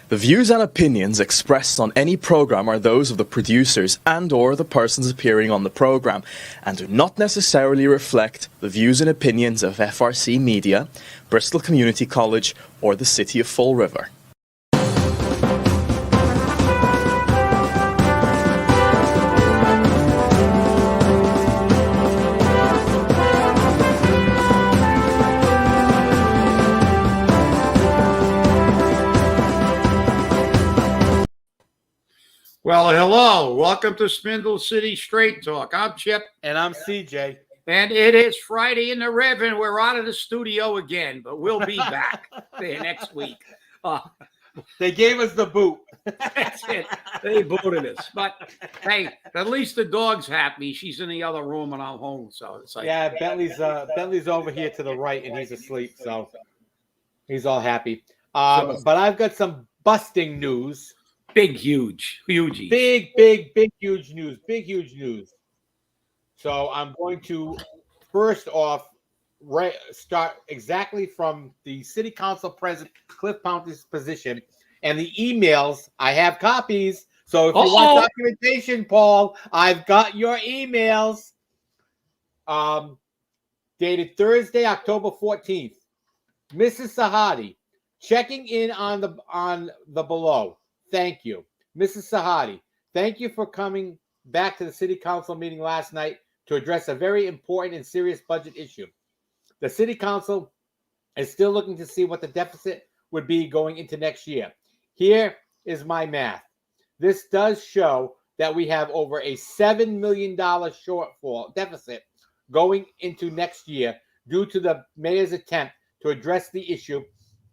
The views and opinions expressed on any program are those of the producers and/or the persons appearing on the program and do not necessarily reflect the views and opinions of FRC Media, Bristol Community College, or the City of Fall River. Well, hello. Welcome to Spindle City Straight Talk. I'm Chip. And I'm CJ. And it is Friday in the Rev, and we're out of the studio again, but we'll be back there next week. They gave us the boot. That's it. They booted us. But, hey, at least the dog's happy. She's in the other room, and I'm home. So it's like, yeah, Bentley's over here to the right, and he's asleep, so he's all happy. But I've got some busting news. huge Huge news. So I'm going to first off start exactly from the City Council President Cliff Pount's position and the emails. I have copies. So if you want documentation, Paul, I've got your emails. Dated Thursday, October 14th. Mrs. Sahadi, checking in on the below. Thank you. Mrs. Sahadi, thank you for coming back to the City Council meeting last night to address a very important and serious budget issue. The City Council is still looking to see what the deficit would be going into next year. Here is my math. This does show that we have over a $7 million shortfall deficit going into next year due to the mayor's attempt to address the issue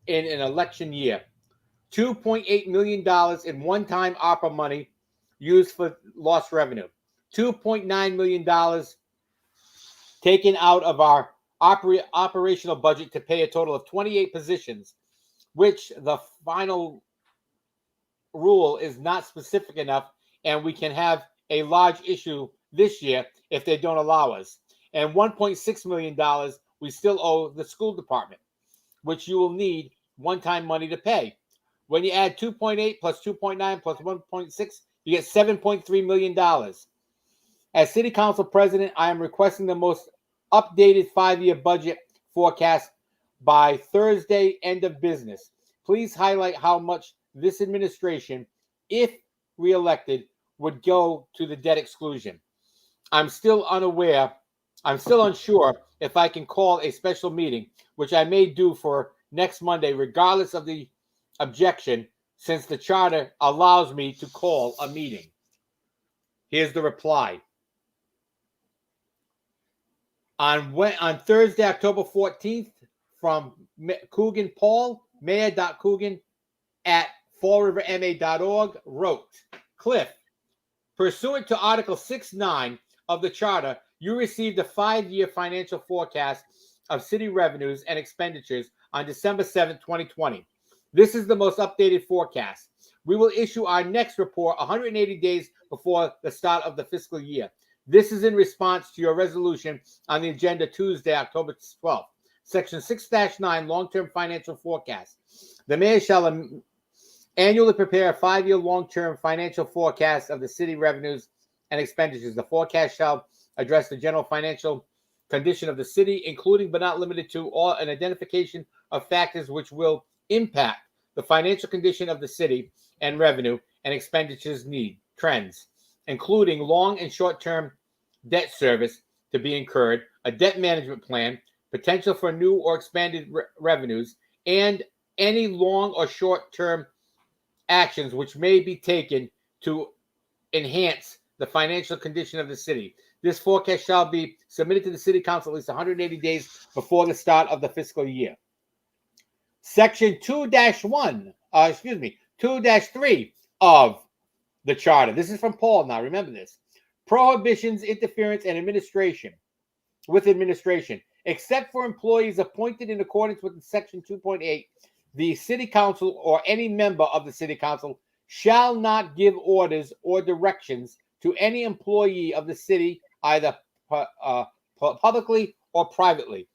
in an election year. $2.8 million in one-time ARPA money used for lost revenue. $2.9 million taken out of our operational budget to pay a total of 28 positions, which the final rule is not specific enough, and we can have a large issue this year if they don't allow us. And $1.6 million we still owe the school department, which you will need one-time money to pay. When you add 2.8 plus 2.9 plus 1.6, you get $7.3 million. As City Council President, I am requesting the most updated 5-year budget forecast by Thursday, end of business. Please highlight how much this administration, if reelected, would go to the debt exclusion. I'm still unsure if I can call a special meeting, which I may do for next Monday, regardless of the objection, since the charter allows me to call a meeting. Here's the reply. On Thursday, October 14th, from Coogan Paul, mayor.coogan@fallriverma.org, wrote, Cliff, pursuant to Article 6.9 of the charter, you received a 5-year financial forecast of city revenues and expenditures on December 7th, 2020. This is the most updated forecast. We will issue our next report 180 days before the start of the fiscal year. This is in response to your resolution on the agenda Tuesday, October 12th. Section 6-9, long-term financial forecast. The mayor shall annually prepare a 5-year long-term financial forecast of the city revenues and expenditures. The forecast shall address the general financial condition of the city, including but not limited to an identification of factors which will impact the financial condition of the city and revenue and expenditures trends, including long and short-term debt service to be incurred, a debt management plan, potential for new or expanded revenues, and any long or short-term actions which may be taken to enhance the financial condition of the city. This forecast shall be submitted to the City Council at least 180 days before the start of the fiscal year. Section 2-3 of the charter. This is from Paul now. Remember this. Prohibitions, interference, and administration. Except for employees appointed in accordance with Section 2.8, the City Council or any member of the City Council shall not give orders or directions to any employee of the city, either publicly or privately.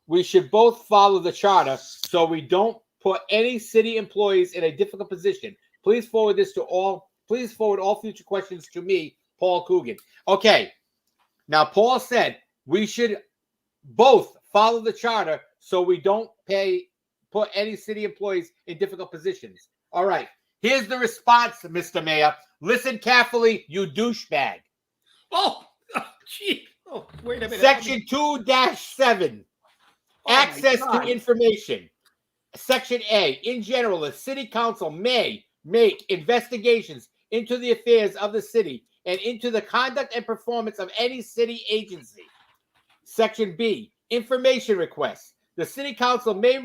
We should both follow the charter so we don't put any city employees in a difficult position. Please forward all future questions to me, Paul Coogan. Okay. Now, Paul said we should both follow the charter so we don't put any city employees in difficult positions. All right. Here's the response, Mr. Mayor. Listen carefully, you douchebag. Oh, gee. Oh, wait a minute. Section 2-7. Access to information. Section A. In general, the city council may make investigations into the affairs of the city and into the conduct and performance of any city agency. Section B. Information requests. The city council may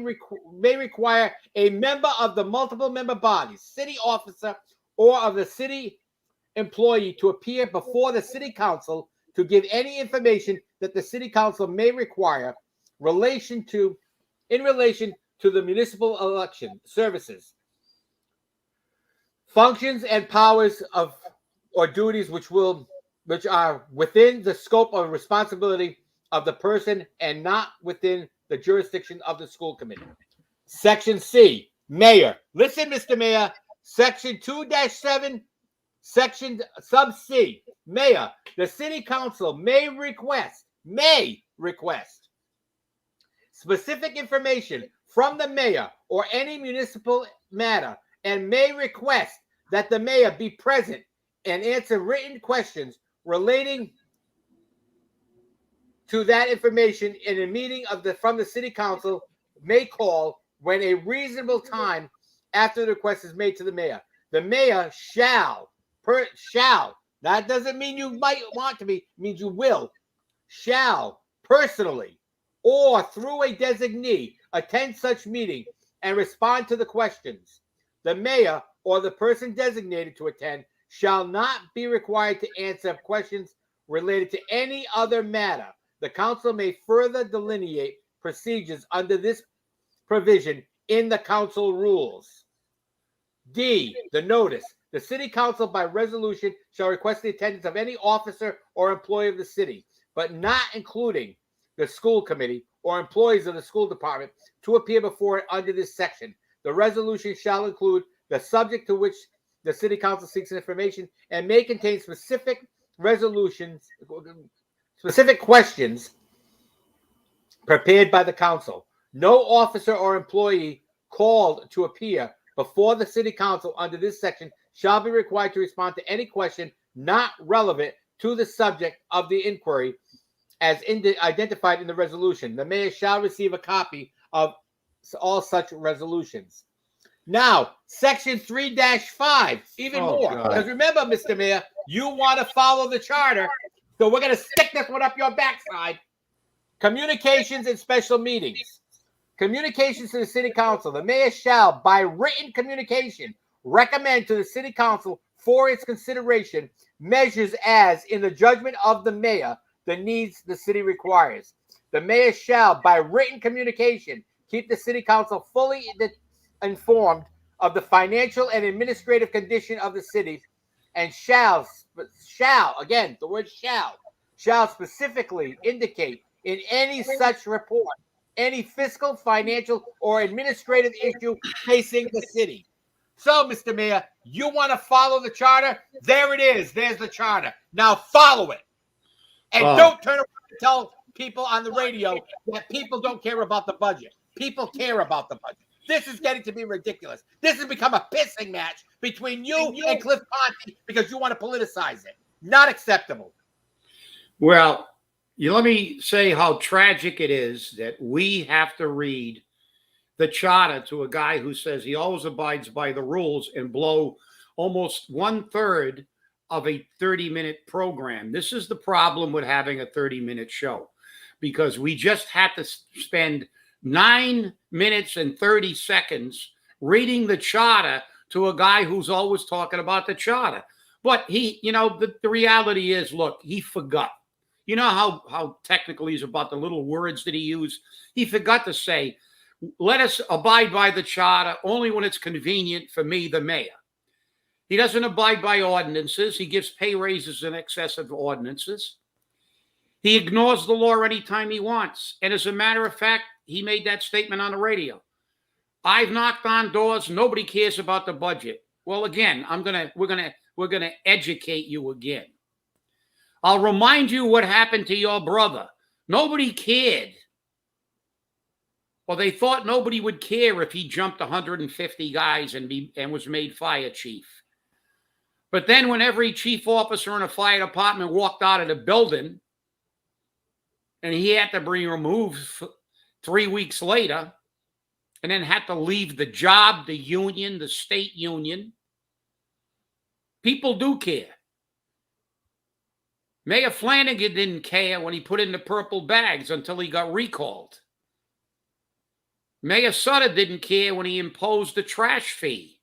require a member of the multiple member bodies, city officer, or of the city employee to appear before the city council to give any information that the city council may require in relation to the municipal election services, functions and powers of or duties which are within the scope of responsibility of the person and not within the jurisdiction of the school committee. Section C, Mayor. Listen, Mr. Mayor. Section 2-7, Section sub C, Mayor. The city council may request specific information from the mayor or any municipal matter and may request that the mayor be present and answer written questions relating to that information in a meeting from the city council may call when a reasonable time after the request is made to the mayor. The mayor shall, that doesn't mean you might want to be, it means you will, shall personally or through a designee attend such meeting and respond to the questions. The mayor or the person designated to attend shall not be required to answer questions related to any other matter. The council may further delineate procedures under this provision in the council rules. D, the notice. The city council by resolution shall request the attendance of any officer or employee of the city, but not including the school committee or employees of the school department to appear before it under this section. The resolution shall include the subject to which the city council seeks information and may contain specific questions prepared by the council. No officer or employee called to appear before the city council under this section shall be required to respond to any question not relevant to the subject of the inquiry as identified in the resolution. The mayor shall receive a copy of all such resolutions. Now, section 3-5, even more. Because remember, Mr. Mayor, you want to follow the charter, so we're going to stick this one up your backside. Communications and special meetings. Communications to the city council. The mayor shall, by written communication, recommend to the city council for its consideration measures as, in the judgment of the mayor, the needs the city requires. The mayor shall, by written communication, keep the city council fully informed of the financial and administrative condition of the city, and shall, again, the word shall specifically indicate in any such report any fiscal, financial, or administrative issue facing the city. So, Mr. Mayor, you want to follow the charter? There it is. There's the charter. Now follow it. And don't turn around and tell people on the radio that people don't care about the budget. People care about the budget. This is getting to be ridiculous. This has become a pissing match between you and Cliff Ponte because you want to politicize it. Not acceptable. Well, let me say how tragic it is that we have to read the charter to a guy who says he always abides by the rules and blow almost 1/3 of a 30-minute program. This is the problem with having a 30-minute show, because we just had to spend 9 minutes and 30 seconds reading the charter to a guy who's always talking about the charter. But he, the reality is, look, he forgot. You know how technical he's about the little words that he used? He forgot to say, let us abide by the charter only when it's convenient for me, the mayor. He doesn't abide by ordinances. He gives pay raises in excess of ordinances. He ignores the law anytime he wants. And as a matter of fact, he made that statement on the radio. I've knocked on doors. Nobody cares about the budget. Well, again, we're gonna educate you again. I'll remind you what happened to your brother. Nobody cared. Well, they thought nobody would care if he jumped 150 guys and was made fire chief. But then when every chief officer in a fire department walked out of the building and he had to be removed 3 weeks later and then had to leave the job, the union, the state union, people do care. Mayor Flanagan didn't care when he put in the purple bags until he got recalled. Mayor Sutter didn't care when he imposed the trash fee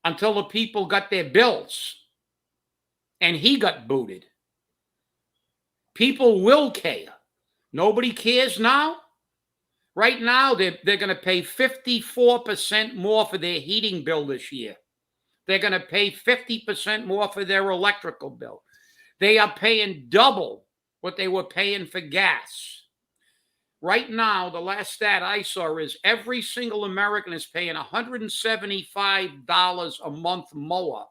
until the people got their bills and he got booted. People will care. Nobody cares now. Right now, they're going to pay 54% more for their heating bill this year. They're going to pay 50% more for their electrical bill. They are paying double what they were paying for gas. Right now, the last stat I saw is every single American is paying $175 a month more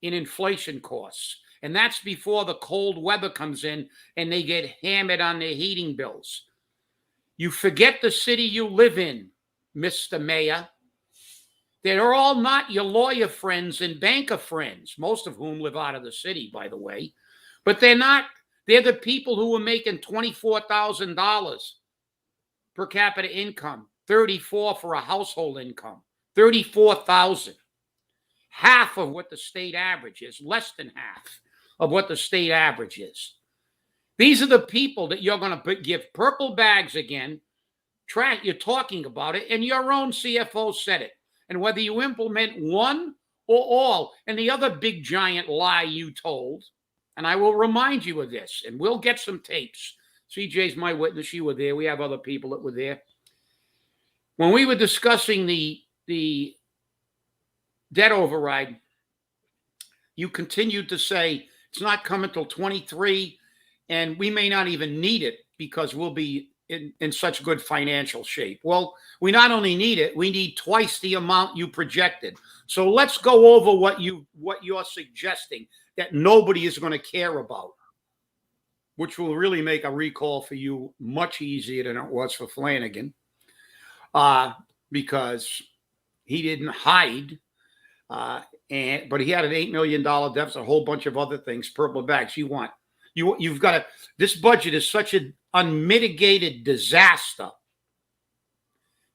in inflation costs. And that's before the cold weather comes in and they get hammered on their heating bills. You forget the city you live in, Mr. Mayor. They're all not your lawyer friends and banker friends, most of whom live out of the city, by the way. But they're not. They're the people who are making $24,000 per capita income, $34,000 for a household income, $34,000. Half of what the state average is, less than half of what the state average is. These are the people that you're going to give purple bags again. You're talking about it, and your own CFO said it. And whether you implement one or all, and the other big giant lie you told, and I will remind you of this, and we'll get some tapes. CJ's my witness. You were there. We have other people that were there. When we were discussing the debt override, you continued to say it's not coming till 23, and we may not even need it because we'll be in such good financial shape. Well, we not only need it, we need twice the amount you projected. So let's go over what you're suggesting that nobody is going to care about, which will really make a recall for you much easier than it was for Flanagan, because he didn't hide, but he had an $8 million deficit, a whole bunch of other things, purple bags. You've got to. This budget is such an unmitigated disaster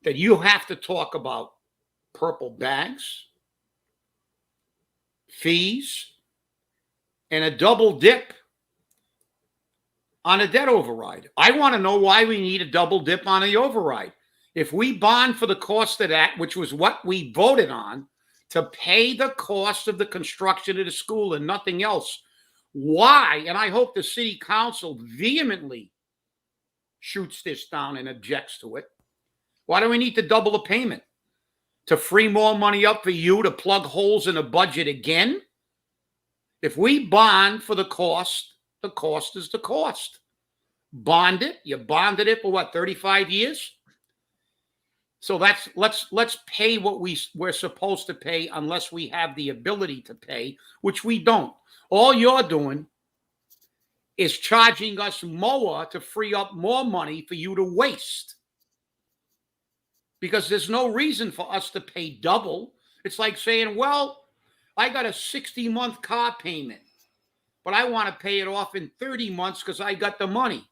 that you have to talk about purple bags, fees, and a double dip on a debt override. I want to know why we need a double dip on the override. If we bond for the cost of that, which was what we voted on, to pay the cost of the construction of the school and nothing else, why? And I hope the city council vehemently shoots this down and objects to it. Why do we need to double the payment? To free more money up for you to plug holes in the budget again? If we bond for the cost is the cost. Bond it. You bonded it for what, 35 years? So let's pay what we're supposed to pay unless we have the ability to pay, which we don't. All you're doing is charging us more to free up more money for you to waste. Because there's no reason for us to pay double. It's like saying, well, I got a 60-month car payment, but I want to pay it off in 30 months because I got the money.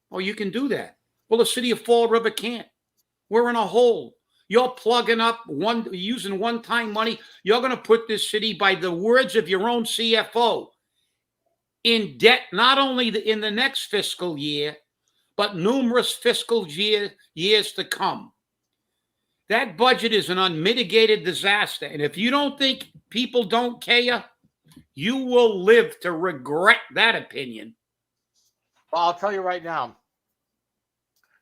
Well, you can do that. Well, the city of Fall River can't. We're in a hole. You're plugging up using one-time money. You're going to put this city, by the words of your own CFO, in debt, not only in the next fiscal year, but numerous fiscal years to come. That budget is an unmitigated disaster. And if you don't think people don't care, you will live to regret that opinion. Well, I'll tell you right now,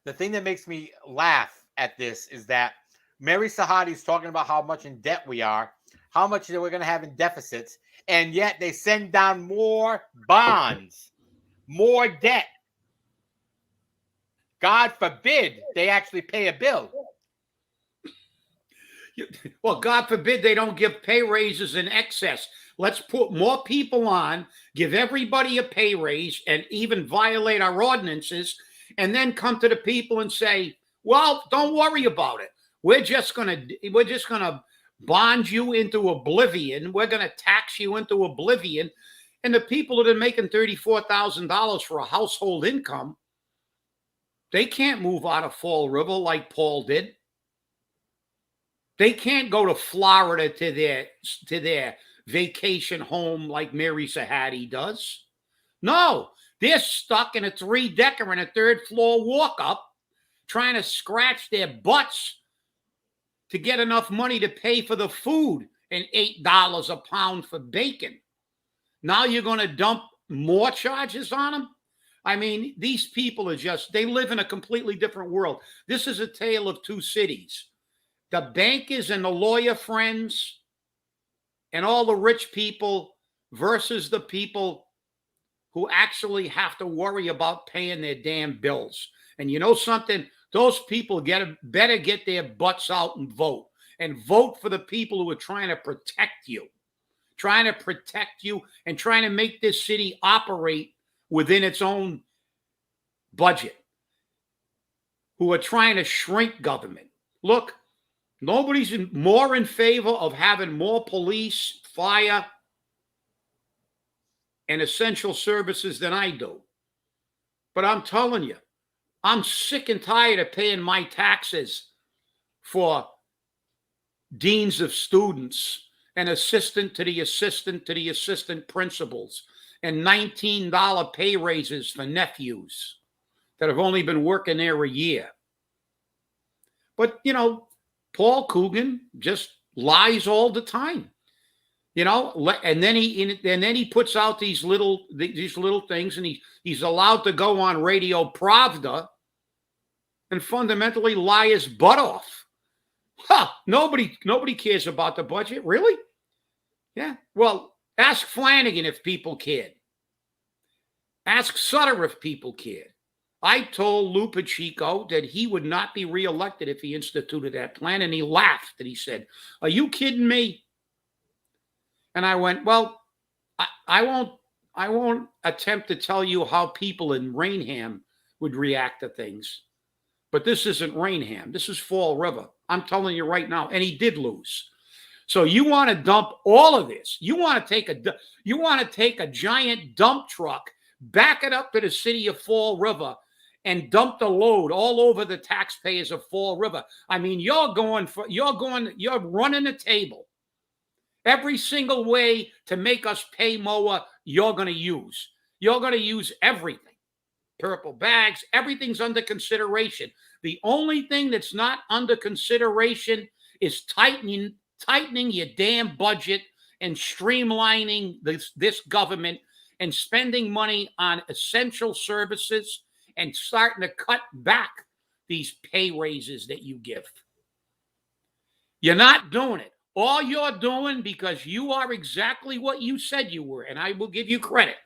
the thing that makes me laugh at this is that Mary Sahadi is talking about how much in debt we are, how much that we're going to have in deficits, and yet they send down more bonds, more debt. God forbid they actually pay a bill. Well, God forbid they don't give pay raises in excess. Let's put more people on, give everybody a pay raise, and even violate our ordinances, and then come to the people and say, well, don't worry about it. We're just gonna bond you into oblivion. We're gonna tax you into oblivion. And the people that are making $34,000 for a household income, they can't move out of Fall River like Paul did. They can't go to Florida to their vacation home like Mary Sahadi does. No, they're stuck in a 3-decker and a 3rd-floor walk-up trying to scratch their butts to get enough money to pay for the food and $8 a pound for bacon. Now you're going to dump more charges on them? I mean, these people are they live in a completely different world. This is a tale of two cities. The bankers and the lawyer friends and all the rich people versus the people who actually have to worry about paying their damn bills. And you know something? Those people better get their butts out and vote for the people who are trying to protect you and trying to make this city operate within its own budget, who are trying to shrink government. Look, nobody's more in favor of having more police, fire, and essential services than I do. But I'm telling you, I'm sick and tired of paying my taxes for deans of students and assistant to the assistant principals and $19 pay raises for nephews that have only been working there a year. But, you know, Paul Coogan just lies all the time, you know, and then he puts out these little things, and he's allowed to go on Radio Pravda and fundamentally lie his butt off. Nobody cares about the budget, really? Yeah. Well, ask Flanagan if people cared. Ask Sutter if people cared. I told Lou Pacheco that he would not be reelected if he instituted that plan, and he laughed and he said, "Are you kidding me?" And I went, "Well, I won't attempt to tell you how people in Rainham would react to things, but this isn't Rainham. This is Fall River. I'm telling you right now." And he did lose. So you want to dump all of this? You want to take a giant dump truck, back it up to the city of Fall River, and dump the load all over the taxpayers of Fall River. I mean, you're running the table. Every single way to make us pay more, you're going to use. You're going to use everything. Purple bags, everything's under consideration. The only thing that's not under consideration is tightening your damn budget and streamlining this government and spending money on essential services and starting to cut back these pay raises that you give. You're not doing it. All you're doing, because you are exactly what you said you were, and I will give you credit.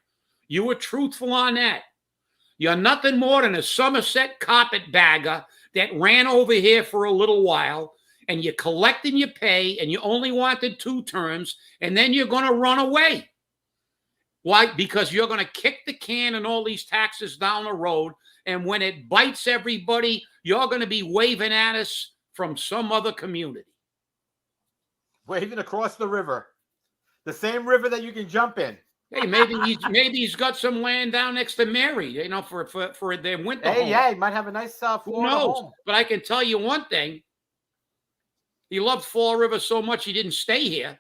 You were truthful on that. You're nothing more than a Somerset carpetbagger that ran over here for a little while, and you're collecting your pay, and you only wanted 2 terms, and then you're going to run away. Why? Because you're going to kick the can and all these taxes down the road, and when it bites everybody, you're going to be waving at us from some other community. Waving across the river. The same river that you can jump in. Hey, maybe he's got some land down next to Mary, you know, for their winter home. Yeah, he might have a nice Florida Who knows? home. But I can tell you one thing. He loved Fall River so much he didn't stay here.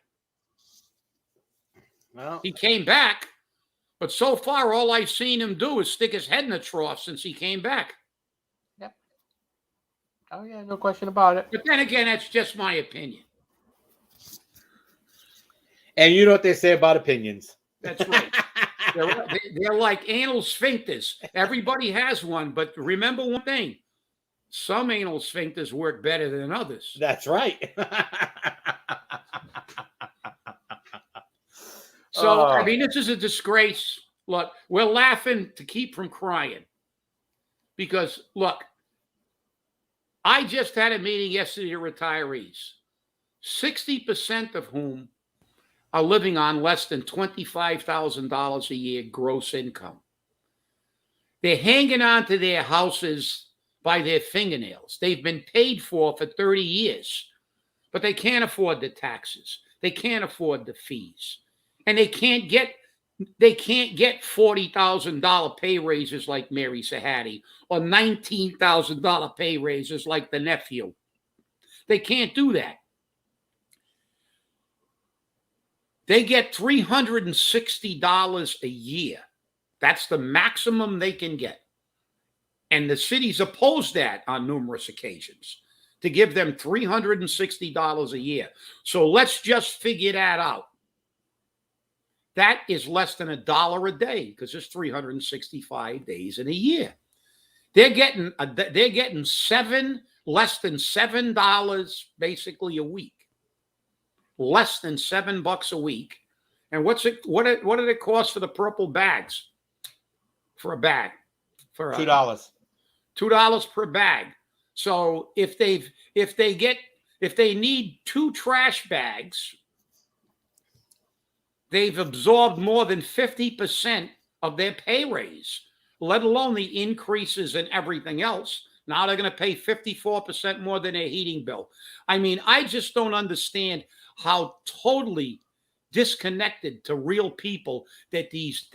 Well, he came back, but so far all I've seen him do is stick his head in the trough since he came back. Yep. Oh, yeah, no question about it. But then again, that's just my opinion. And you know what they say about opinions. That's right. They're like anal sphincters. Everybody has one, but remember one thing. Some anal sphincters work better than others. That's right. So, I mean, this is a disgrace. Look, we're laughing to keep from crying. Because, look, I just had a meeting yesterday of retirees. 60% of whom are living on less than $25,000 a year gross income. They're hanging on to their houses by their fingernails. They've been paid for 30 years, but they can't afford the taxes. They can't afford the fees. And they can't get $40,000 pay raises like Mary Sahadi or $19,000 pay raises like the nephew. They can't do that. They get $360 a year. That's the maximum they can get. And the city's opposed that on numerous occasions to give them $360 a year. So let's just figure that out. That is less than $1 a day because there's 365 days in a year. They're getting less than $7 basically a week. Less than $7 a week. And what did it cost for the purple bags? For a bag? For $2. $2 per bag. So if they need 2 trash bags, they've absorbed more than 50% of their pay raise, let alone the increases in everything else. Now they're going to pay 54% more than their heating bill. I mean, I just don't understand how totally disconnected to real people that these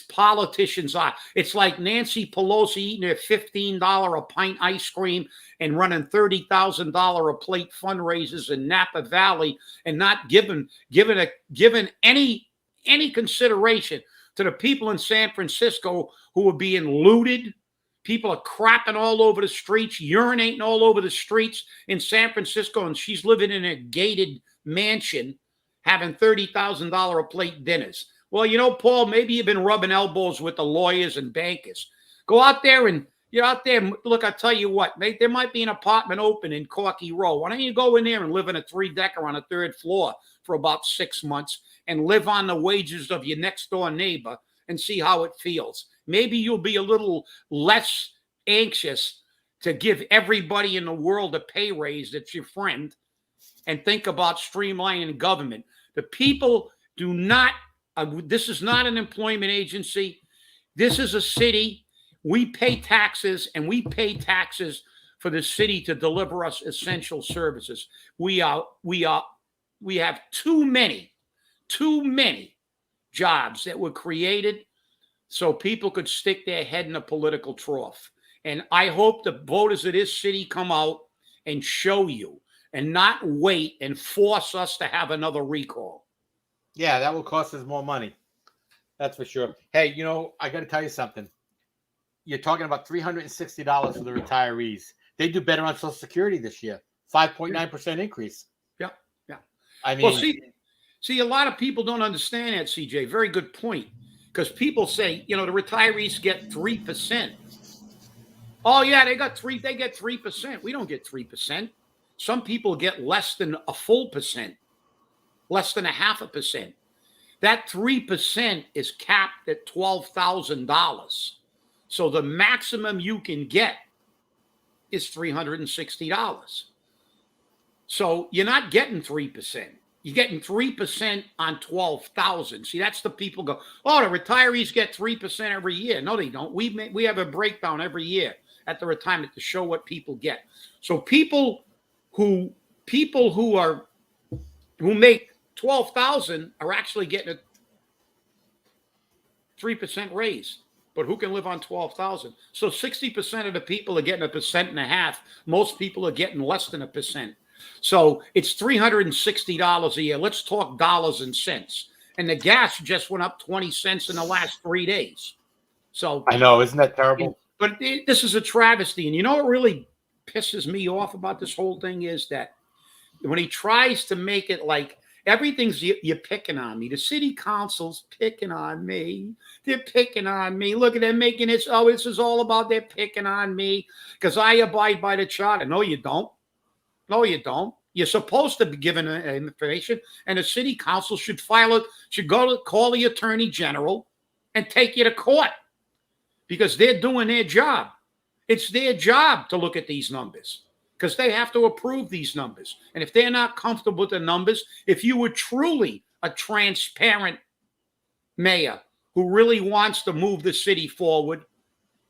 politicians are. It's like Nancy Pelosi eating her $15 a pint ice cream and running $30,000 a plate fundraisers in Napa Valley and not given any consideration to the people in San Francisco who are being looted. People are crapping all over the streets, urinating all over the streets in San Francisco, and she's living in a gated mansion having $30,000 a plate dinners. Well, you know, Paul, maybe you've been rubbing elbows with the lawyers and bankers. Go out there and look, I'll tell you what, there might be an apartment open in Corky Row. Why don't you go in there and live in a 3-decker on a 3rd floor for about 6 months and live on the wages of your next door neighbor and see how it feels. Maybe you'll be a little less anxious to give everybody in the world a pay raise that's your friend and think about streamlining government. The people do not, this is not an employment agency. This is a city. We pay taxes, and we pay taxes for the city to deliver us essential services. We have too many jobs that were created so people could stick their head in a political trough. And I hope the voters of this city come out and show you and not wait and force us to have another recall. Yeah, that will cost us more money. That's for sure. Hey, you know, I got to tell you something. You're talking about $360 for the retirees. They do better on Social Security this year. 5.9% increase. Yeah. I mean, well, see, a lot of people don't understand that, CJ. Very good point. Because people say, you know, the retirees get 3%. Oh, yeah, they get 3%. We don't get 3%. Some people get less than a full percent, less than a 0.5%. That 3% is capped at $12,000. So the maximum you can get is $360. So you're not getting 3%. You're getting 3% on 12,000. See, that's the people go, oh, the retirees get 3% every year. No, they don't. We have a breakdown every year at the retirement to show what people get. So people who make 12,000 are actually getting a 3% raise. But who can live on 12,000? So 60% of the people are getting 1.5%. Most people are getting less than 1%. So it's $360 a year. Let's talk dollars and cents. And the gas just went up 20 cents in the last 3 days. So I know, isn't that terrible? But this is a travesty. And you know what really pisses me off about this whole thing is that when he tries to make it like everything's you're picking on me. The city council's picking on me. They're picking on me. Look at them making it. Oh, this is all about they're picking on me because I abide by the charter. No, you don't. No, you don't. You're supposed to be given information, and the city council should call the attorney general and take you to court because they're doing their job. It's their job to look at these numbers because they have to approve these numbers. And if they're not comfortable with the numbers, if you were truly a transparent mayor who really wants to move the city forward,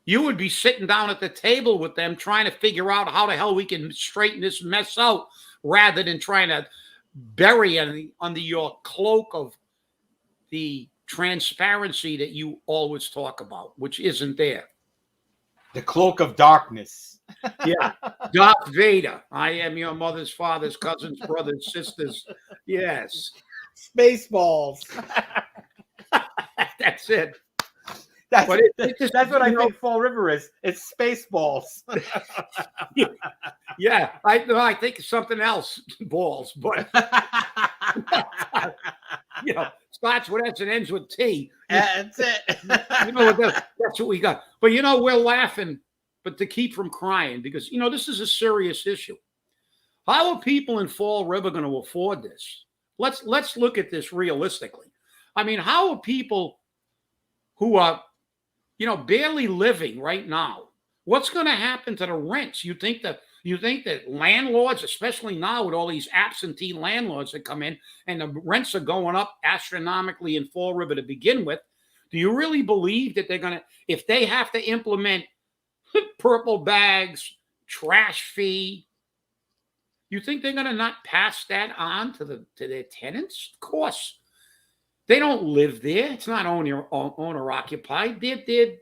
you would be sitting down at the table with them trying to figure out how the hell we can straighten this mess out rather than trying to bury it under your cloak of the transparency that you always talk about, which isn't there. The cloak of darkness. Yeah. Darth Vader. I am your mother's father's cousins, brothers, sisters. Yes. Spaceballs. That's it. That's what I know, think Fall River is. It's Spaceballs. Yeah. I think it's something else, balls, but starts with S and ends with T. That's it. That's what we got. But we're laughing, but to keep from crying, because this is a serious issue. How are people in Fall River going to afford this? Let's look at this realistically. I mean, how are people who are barely living right now? What's going to happen to the rents? You think that landlords, especially now with all these absentee landlords that come in and the rents are going up astronomically in Fall River to begin with, do you really believe that they're going to, if they have to implement purple bags, trash fee, you think they're going to not pass that on to their tenants? Of course. They don't live there. It's not owner occupied. They're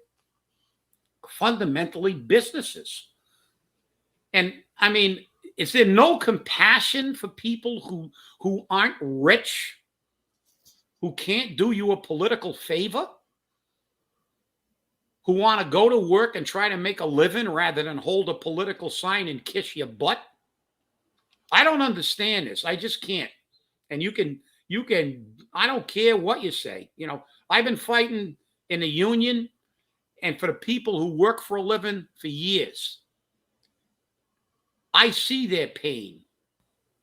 fundamentally businesses. And I mean, is there no compassion for people who aren't rich, who can't do you a political favor, who want to go to work and try to make a living rather than hold a political sign and kiss your butt? I don't understand this. I just can't. And you can, I don't care what you say. I've been fighting in the union and for the people who work for a living for years. I see their pain.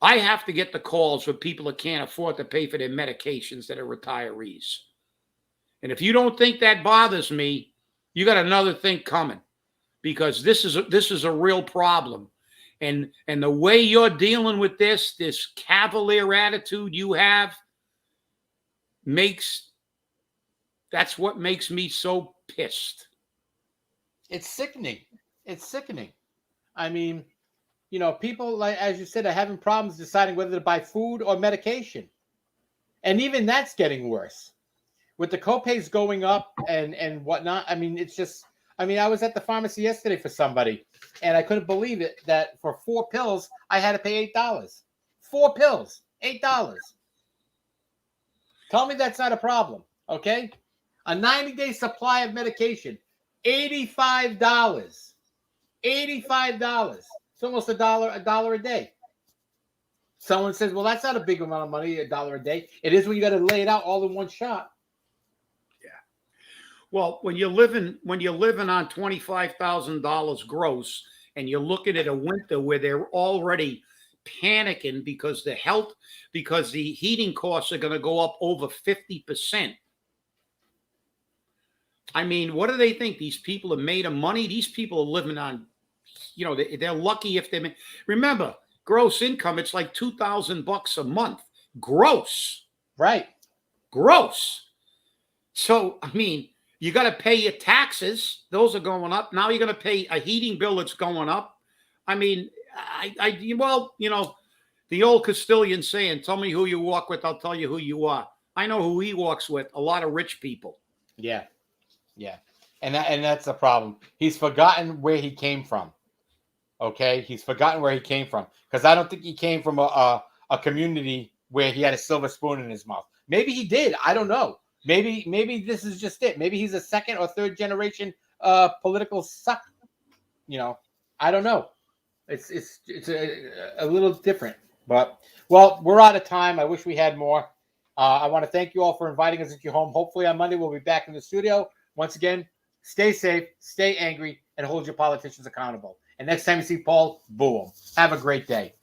I have to get the calls for people that can't afford to pay for their medications that are retirees. And if you don't think that bothers me, you got another thing coming, because this is a real problem. And the way you're dealing with this cavalier attitude you have that's what makes me so pissed. It's sickening. It's sickening. I mean, people, like, as you said, are having problems deciding whether to buy food or medication. And even that's getting worse. With the copays going up and whatnot, I mean, it's just, I was at the pharmacy yesterday for somebody, and I couldn't believe it that for 4 pills, I had to pay $8. 4 pills, $8. Tell me that's not a problem, okay? A 90-day supply of medication, $85. $85. It's almost a dollar a day. Someone says, well, that's not a big amount of money, $1 a day. It is when you got to lay it out all in one shot. Yeah. Well, when you're living on $25,000 gross, and you're looking at a winter where they're already panicking because the heating costs are going to go up over 50%. I mean, what do they think? These people are made of money? These people are living on, they're lucky if they remember, gross income, it's like $2,000 a month. Gross. Right. Gross. So, I mean, you got to pay your taxes. Those are going up. Now you're going to pay a heating bill that's going up. I mean, the old Castilian saying, tell me who you walk with, I'll tell you who you are. I know who he walks with, a lot of rich people. Yeah. Yeah. And that's the problem. He's forgotten where he came from. Okay? He's forgotten where he came from. Because I don't think he came from a community where he had a silver spoon in his mouth. Maybe he did. I don't know. Maybe this is just it. Maybe he's a second or third generation political suck. I don't know. It's a little different. But, well, we're out of time. I wish we had more. I want to thank you all for inviting us into your home. Hopefully on Monday we'll be back in the studio. Once again, stay safe, stay angry, and hold your politicians accountable. And next time you see Paul, boo him. Have a great day.